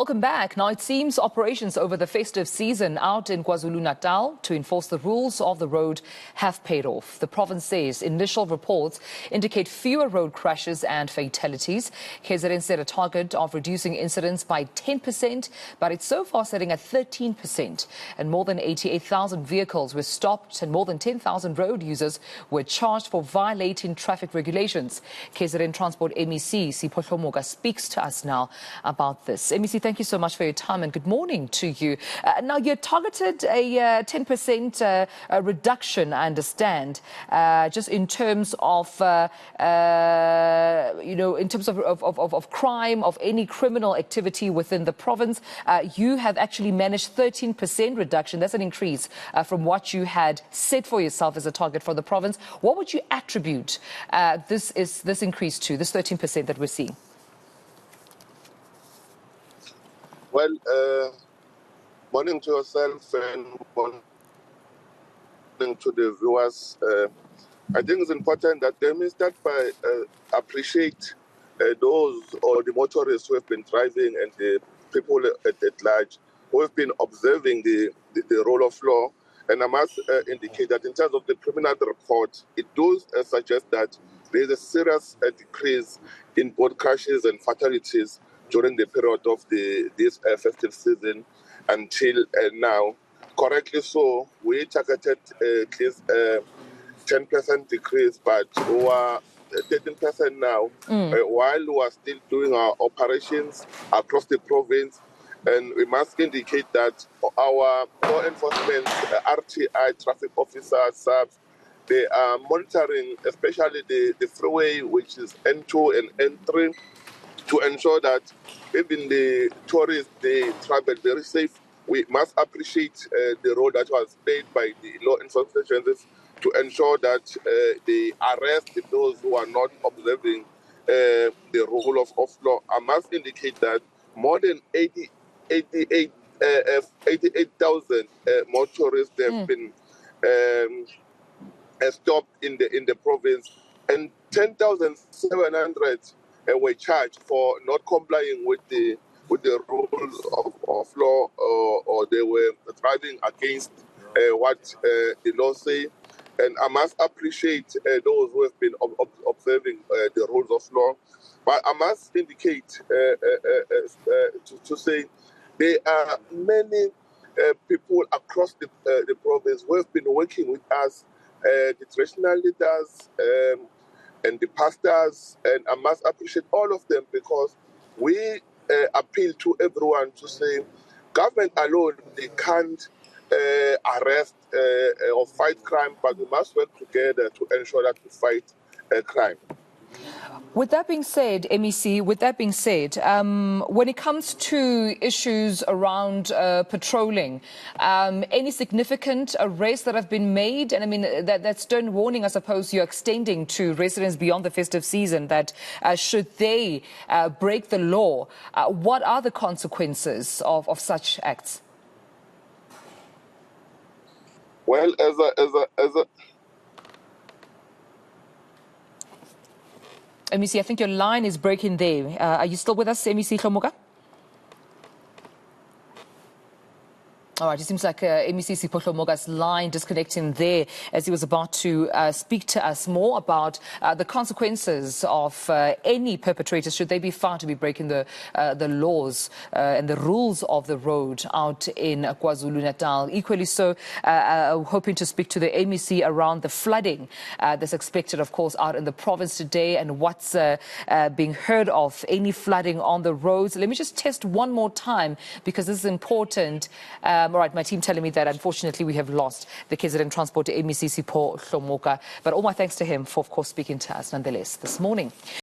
Welcome back. Now, it seems operations over the festive season out in KwaZulu-Natal to enforce the rules of the road have paid off. The province says initial reports indicate fewer road crashes and fatalities. KZN set a target of reducing incidents by 10%, but it's so far sitting at 13%. And more than 88,000 vehicles were stopped and more than 10,000 road users were charged for violating traffic regulations. KZN Transport MEC Sipho Hlomuka speaks to us now about this. MEC, thank you so much for your time and good morning to you. Now, you targeted a 10% reduction, I understand, just in terms of, in terms of crime, of any criminal activity within the province. You have actually managed 13% reduction. That's an increase from what you had set for yourself as a target for the province. What would you attribute this increase to, this 13% that we're seeing? Well, morning to yourself and morning to the viewers. I think it's important that let me start by appreciate those or the motorists who have been driving and the people at large who have been observing the rule of law. And I must indicate that in terms of the criminal report, it does suggest that there is a serious decrease in both crashes and fatalities during the period of this festive season until now. Correctly so, we targeted at least 10% decrease, but we are 13% now, while we are still doing our operations across the province. And we must indicate that our law enforcement, RTI, traffic officers, subs, they are monitoring, especially the freeway, which is N2 and N3, to ensure that even the tourists, they travel very safe. We must appreciate the role that was played by the law enforcement agencies to ensure that they arrest those who are not observing the rule of law. I must indicate that more than 88,000 motorists have been stopped in the province, and 10,700 were charged for not complying with the rules of law, or they were driving against what the law say. And I must appreciate those who have been observing the rules of law. But I must indicate to say there are many people across the province who have been working with us, the traditional leaders, and the pastors, and I must appreciate all of them, because we appeal to everyone to say government alone, they can't arrest or fight crime, but we must work together to ensure that we fight crime. With that being said, MEC, when it comes to issues around patrolling, any significant arrests that have been made? And I mean, that stern warning, I suppose, you're extending to residents beyond the festive season, that should they break the law, what are the consequences of such acts? Well, as a MEC, I think your line is breaking there. Are you still with us, MEC Hlomuka? All right, it seems like MEC Sipho Hlomuka's line disconnecting there as he was about to speak to us more about the consequences of any perpetrators, should they be found to be breaking the laws and the rules of the road out in KwaZulu-Natal. Equally so, hoping to speak to the MEC around the flooding that's expected, of course, out in the province today, and what's being heard of any flooding on the roads. Let me just test one more time, because this is important. All right, my team telling me that unfortunately we have lost the KZN Transport MEC Sipho Hlomuka, but all my thanks to him for, of course, speaking to us nonetheless this morning.